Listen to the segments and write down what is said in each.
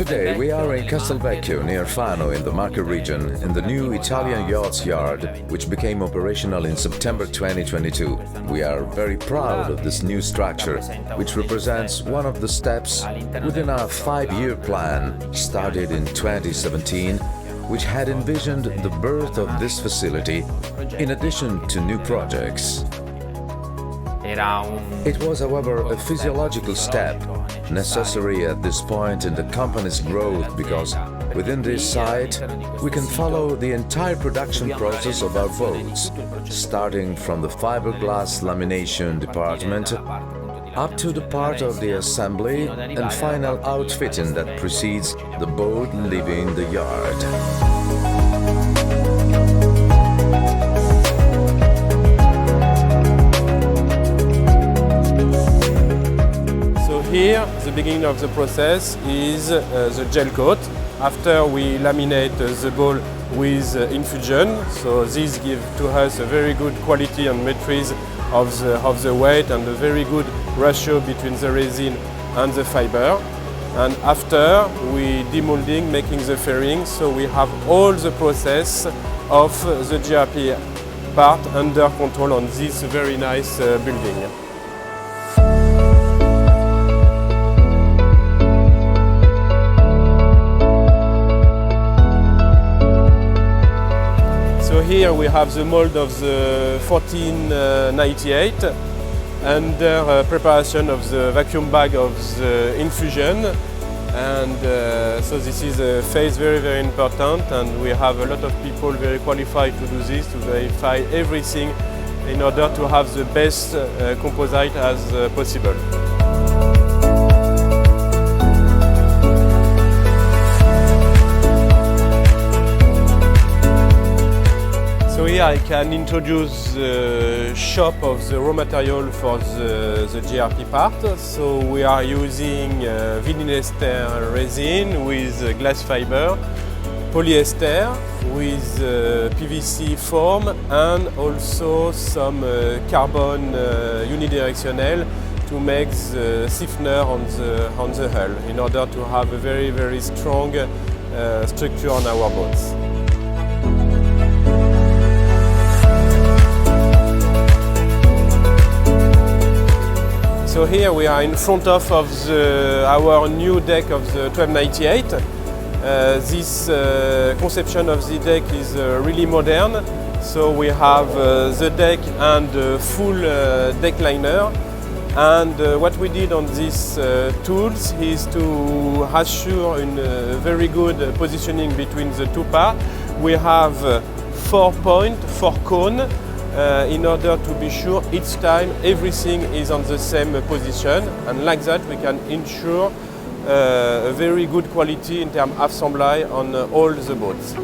Today we are in Castelvecchio near Fano in the Marche region in the new Italian Yachts yard, which became operational in September 2022. We are very proud of this new structure, which represents one of the steps within our 5-year plan started in 2017, which had envisioned the birth of this facility in addition to new projects. It was, however, a physiological step, necessary at this point in the company's growth because within this site we can follow the entire production process of our boats, starting from the fiberglass lamination department up to the part of the assembly and final outfitting that precedes the boat leaving the yard. Here, the beginning of the process is the gel coat. After we laminate the ball with infusion, so this gives to us a very good quality and matrix of the weight and a very good ratio between the resin and the fiber. And after we demolding, making the fairing, so we have all the process of the GRP part under control on this very nice building. So here we have the mold of the 1498 under preparation of the vacuum bag of the infusion, and so this is a phase very important, and we have a lot of people very qualified to do this, to verify everything in order to have the best composite as possible. So here I can introduce the shop of the raw material for the GRP part. So we are using vinyl ester resin with glass fiber, polyester with PVC foam, and also some carbon unidirectional to make the stiffener on the hull in order to have a very strong structure on our boats. So here we are in front of our new deck of the 1298. This conception of the deck is really modern. So we have the deck and the full deck liner. And what we did on these tools is to assure a very good positioning between the two parts. We have 4 points, 4 cones. In order to be sure each time everything is on the same position, and like that we can ensure a very good quality in terms of assembly on all the boats.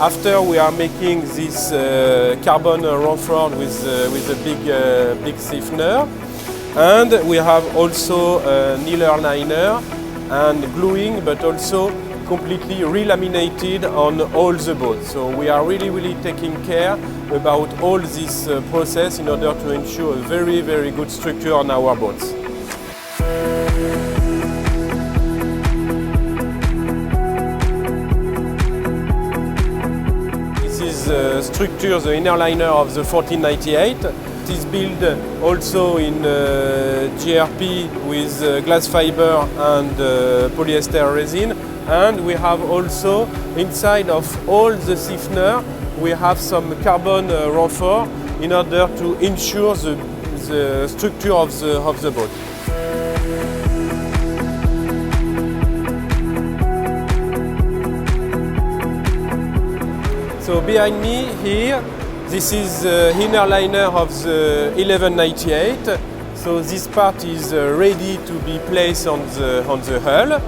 After we are making this carbon reinforced with a big stiffener. And we have also a nailer liner and gluing, but also completely relaminated on all the boats. So we are really taking care about all this process in order to ensure a very good structure on our boats. This is the structure, the inner liner of the 1498. It is built also in GRP with glass fiber and polyester resin, and we have also inside of all the stiffener we have some carbon reinforcement in order to ensure the structure of the boat. So behind me here, this is the inner liner of the 1198. So this part is ready to be placed on the hull.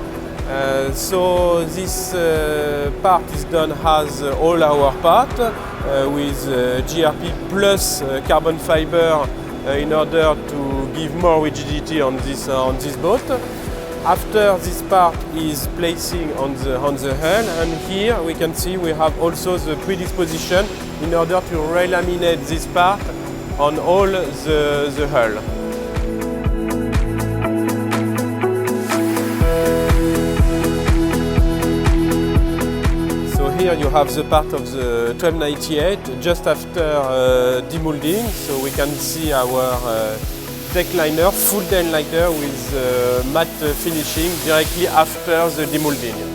So this part is done as all our part with GRP plus carbon fiber in order to give more rigidity on this boat. After this part is placing on the hull, and here we can see we have also the predisposition in order to relaminate this part on all the hull. So here you have the part of the 1298 just after demolding, so we can see our deck liner, full deck liner with matte finishing directly after the demolding.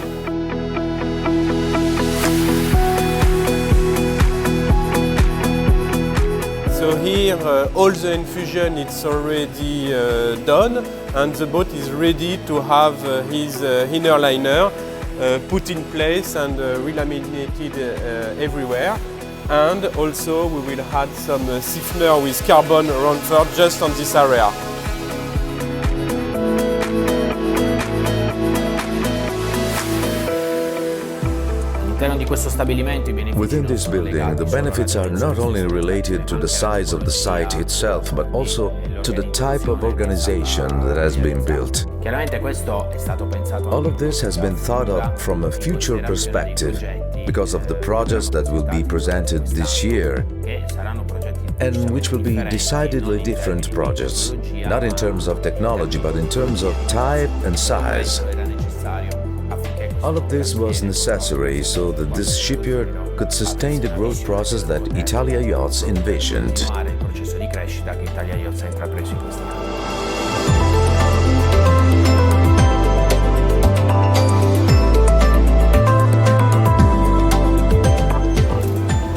So here all the infusion is already done and the boat is ready to have his inner liner put in place and relaminated everywhere. And also we will add some stiffener with carbon reinforcer just on this area. Within this building, the benefits are not only related to the size of the site itself, but also to the type of organization that has been built. All of this has been thought of from a future perspective because of the projects that will be presented this year and which will be decidedly different projects, not in terms of technology, but in terms of type and size. All of this was necessary so that this shipyard could sustain the growth process that Italia Yachts envisioned.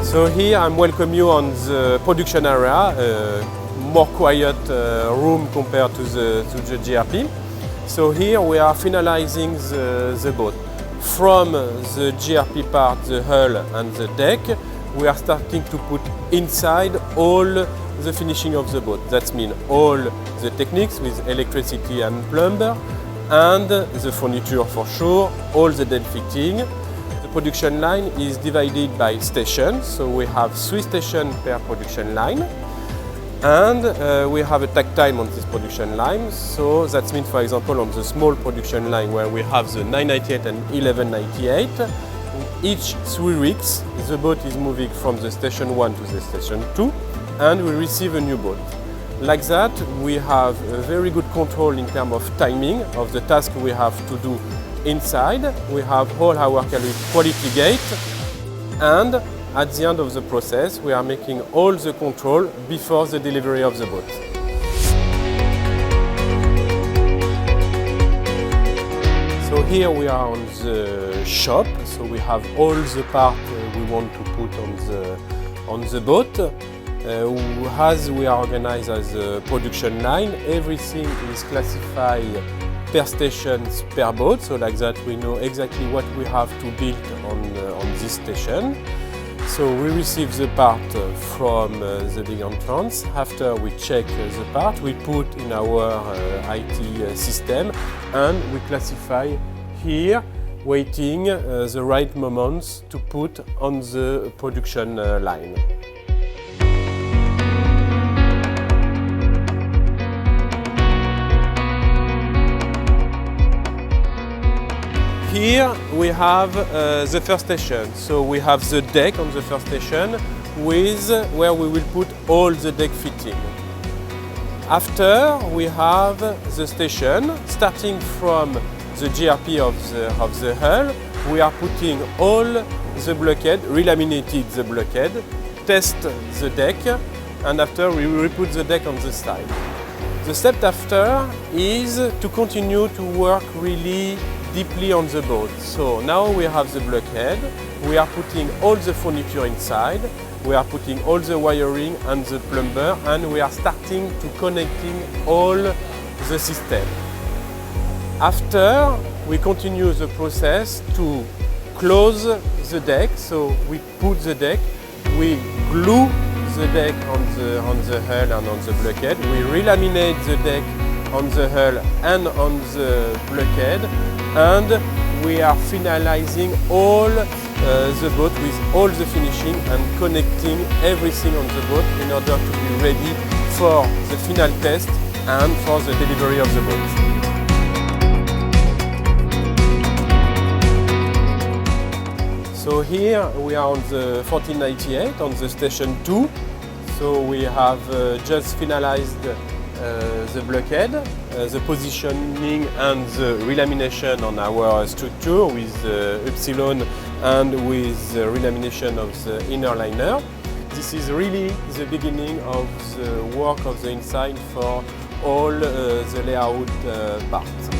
So here I'm welcome you on the production area, more quiet room compared to the GRP. So here we are finalizing the boat. From the GRP part, the hull and the deck, we are starting to put inside all the finishing of the boat. That means all the techniques with electricity and plumber, and the furniture for sure, all the deck fitting. The production line is divided by stations, so we have 3 stations per production line. And we have a takt time on this production line, so that means, for example, on the small production line where we have the 998 and 1198, each 3 weeks the boat is moving from the station 1 to the station 2 and we receive a new boat. Like that, we have a very good control in terms of timing of the task we have to do inside. We have all our quality gate, and at the end of the process, we are making all the control before the delivery of the boat. So here we are on the shop, so we have all the parts we want to put on the boat. As we are organized as a production line, everything is classified per stations per boat, so like that we know exactly what we have to build on this station. So we receive the part from the big entrance. After we check the part, we put in our IT system and we classify here, waiting the right moments to put on the production line. Here we have the first station. So we have the deck on the first station with where we will put all the deck fitting. After we have the station, starting from the GRP of the hull, we are putting all the blockade, relaminated the blockade, test the deck, and after we will put the deck on the side. The step after is to continue to work really deeply on the boat. So now we have the blockhead, we are putting all the furniture inside, we are putting all the wiring and the plumber, and we are starting to connecting all the system. After, we continue the process to close the deck, so we put the deck, we glue the deck on the hull and on the blockhead, we relaminate the deck on the hull and on the blockhead, and we are finalizing all the boat with all the finishing and connecting everything on the boat in order to be ready for the final test and for the delivery of the boat. So here we are on the 1498 on the station 2. So we have just finalized the blockade, the positioning and the relamination on our structure with epsilon and with the relamination of the inner liner. This is really the beginning of the work of the inside for all the layout parts.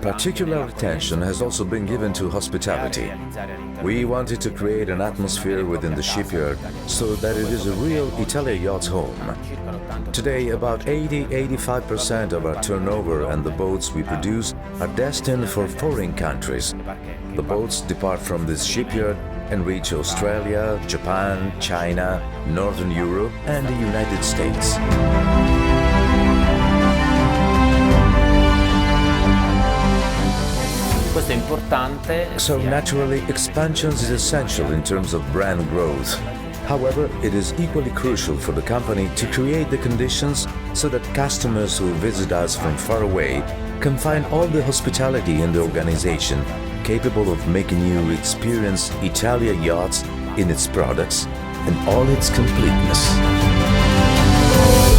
Particular attention has also been given to hospitality. We wanted to create an atmosphere within the shipyard so that it is a real Italia Yachts home. Today, about 80–85% of our turnover and the boats we produce are destined for foreign countries. The boats depart from this shipyard and reach Australia, Japan, China, Northern Europe and the United States. So naturally, expansion is essential in terms of brand growth. However, it is equally crucial for the company to create the conditions so that customers who visit us from far away can find all the hospitality in the organization capable of making you experience Italia Yachts in its products and all its completeness.